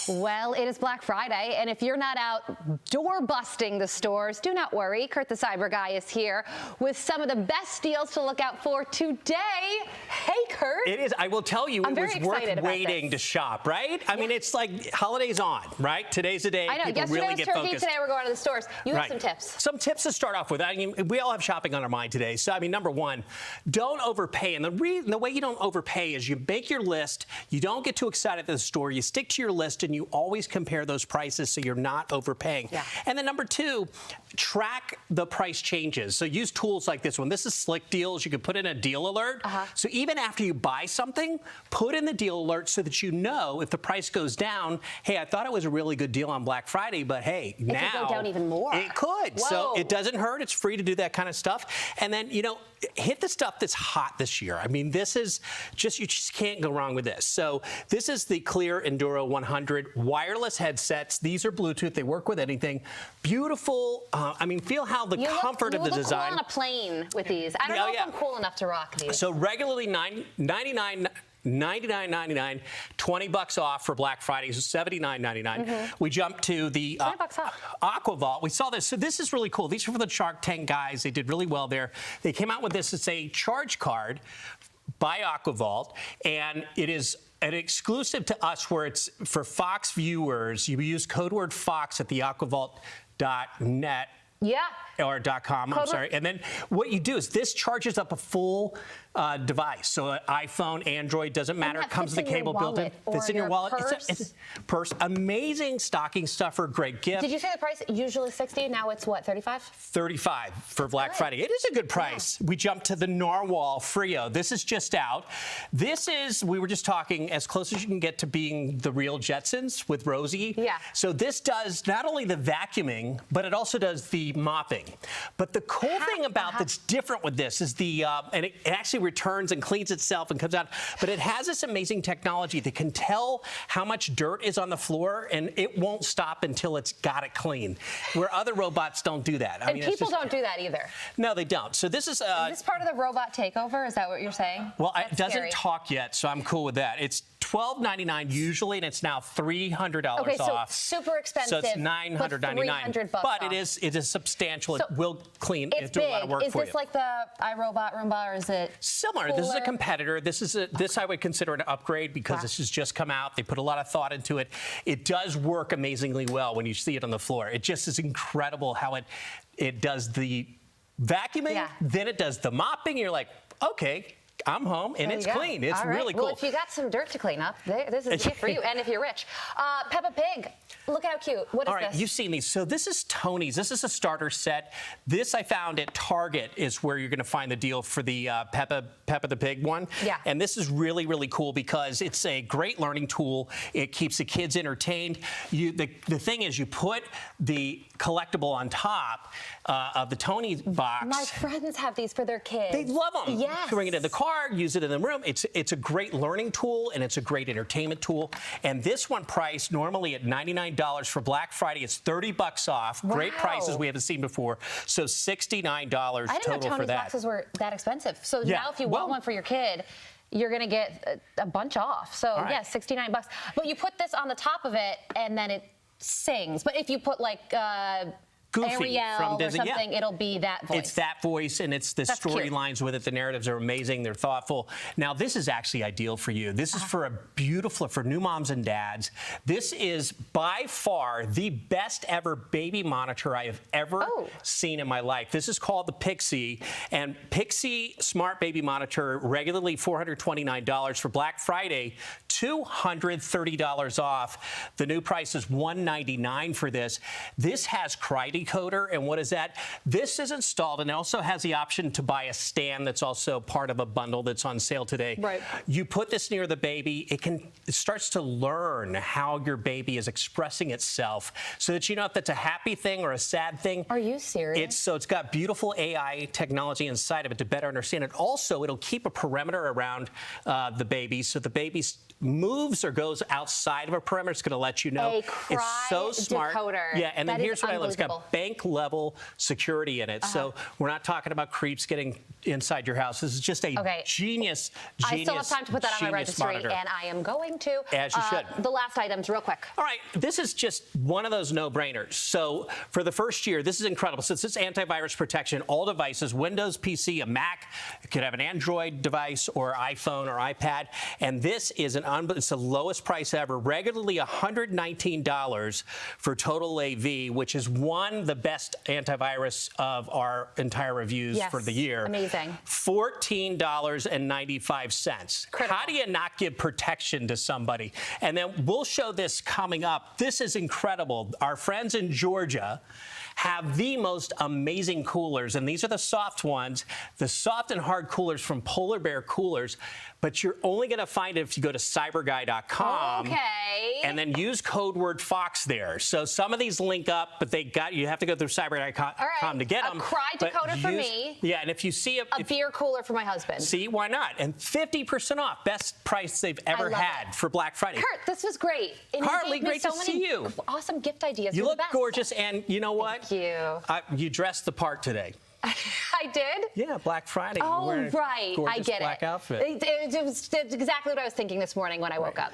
Well, it is Black Friday, and if you're not out door-busting the stores, do not worry. Kurt the Cyber Guy is here with some of the best deals to look out for today. Hey, Kurt. It is. I will tell you, it was worth waiting to shop, right? I mean, it's like holidays on, right? Today's the day. I know. People Yesterday really was get turkey. focused. Today we're going to the stores. You have some tips. Some tips to start off with. I mean, we all have shopping on our mind today. So, I mean, number one, don't overpay. And the way you don't overpay is you make your list. You don't get too excited at the store. You stick to your list, and you always compare those prices so you're not overpaying. Yeah. And then number two, track the price changes. So use tools like this one. This is Slick Deals. You can put in a deal alert. So even after you buy something, put in the deal alert so that you know if the price goes down, hey, I thought it was a really good deal on Black Friday, but hey, now it could go down even more. It could. Whoa. So it doesn't hurt. It's free to do that kind of stuff. And then, you know, hit the stuff that's hot this year. I mean, this is just, you just can't go wrong with this. So this is the Clear Enduro 100 wireless headsets. These are Bluetooth. They work with anything. Beautiful. I mean, feel how the comfort of the design. You look cool on a plane with these. I don't know if I'm cool enough to rock these. So regularly $99.99, $20 off for Black Friday, so $79.99. We jumped to the Aqua Vault. We saw this. So this is really cool. These are for the Shark Tank guys. They did really well there. They came out with this. It's a charge card by Aqua Vault, and it is an exclusive to us where it's for Fox viewers. You use code word Fox at the aquavault.net. Yeah. Or .com, I'm sorry. And then what you do is this charges up a full device. So an iPhone, Android, doesn't matter. It comes with a cable built in. It's in your wallet. It's a purse. Amazing stocking stuffer, great gift. Did you say the price? Usually $60. Now it's what, $35? $35 for Black Friday. It is a good price. Yeah. We jumped to the Narwhal Frio. This is just out. This is, we were just talking, as close as you can get to being the real Jetsons with Rosie. Yeah. So this does not only the vacuuming, but it also does the mopping. But the cool thing about that's different with this is the, and it actually returns and cleans itself and comes out, but it has this amazing technology that can tell how much dirt is on the floor, and it won't stop until it's got it clean, where other robots don't do that. I mean, people don't do that either. No, they don't. So this is this part of the robot takeover? Is that what you're saying? Well, it doesn't talk yet, so I'm cool with that. It's $12.99 usually, and it's now $300 off. So super expensive. So it's $999. But it is substantial. So it will clean. It's do a lot of work for you. Is this like the iRobot Roomba, or is it similar? This is a competitor. This I would consider an upgrade because this has just come out. They put a lot of thought into it. It does work amazingly well when you see it on the floor. It just is incredible how it does the vacuuming, then it does the mopping. You're like, okay, I'm home, and it's clean. It's really cool. Well, if you got some dirt to clean up, this is a gift for you, and if you're rich. Peppa Pig, look how cute. What is this? All right, you've seen these. So this is Tony's. This is a starter set. This I found at Target is where you're going to find the deal for the Peppa the Pig one. Yeah. And this is really, really cool because it's a great learning tool. It keeps the kids entertained. The thing is, you put the collectible on top of the Tony box. My friends have these for their kids. They love them. Yes. Bring it in the car, use it in the room. It's a great learning tool, and it's a great entertainment tool. And this one priced normally at $99 for Black Friday. It's $30 off. Wow. Great prices we haven't seen before. So $69 total for that. I didn't know Tony's boxes were that expensive. So now if you want one for your kid, you're going to get a bunch off. So yeah, $69. But you put this on the top of it, and then it sings. But if you put like Goofy Ariel from Disney. or something, it'll be that voice. It's that voice, and it's the storylines with it. The narratives are amazing. They're thoughtful. Now, this is actually ideal for you. This is for for new moms and dads. This is by far the best ever baby monitor I have ever seen in my life. This is called the Pixie, and Pixie Smart Baby Monitor, regularly $429 for Black Friday, $230 off. The new price is $199 for this. This has Cry Decoder, and what is that? This is installed, and it also has the option to buy a stand that's also part of a bundle that's on sale today. Right. You put this near the baby, it starts to learn how your baby is expressing itself, so that you know if that's a happy thing or a sad thing. Are you serious? So it's got beautiful AI technology inside of it to better understand it. Also, it'll keep a perimeter around the baby, so the baby's moves or goes outside of a perimeter, it's going to let you know. A cry it's so smart. decoder. Yeah, and then That here's is what I love. It's got bank level security in it. So we're not talking about creeps getting inside your house. This is just a genius. I still have time to put that on my registry, monitor. and I am going to. As you should. The last items, real quick. All right, this is just one of those no-brainers. So for the first year, this is incredible. Since it's antivirus protection, all devices, Windows, PC, a Mac, it could have an Android device or iPhone or iPad, and this is it's the lowest price ever, regularly $119 for total AV, which is the best antivirus of our entire reviews for the year. Amazing. $14.95. Critical. How do you not give protection to somebody? And then we'll show this coming up. This is incredible. Our friends in Georgia have the most amazing coolers, and these are the soft ones, the soft and hard coolers from Polar Bear Coolers, but you're only going to find it if you go to cyberguy.com and then use code word FOX there. So some of these link up, but you have to go through cyberguy.com to get them. A cry decoder for me. Yeah, and if you see a beer cooler for my husband. See, why not? And 50% off, best price they've ever had for Black Friday. Kurt, this was great. And Carly, great to see you. Awesome gift ideas. You look gorgeous, and you know what? Thank you. You dressed the part today. I did? Yeah, Black Friday. Oh, right. I get black it. outfit. It was exactly what I was thinking this morning when I woke up.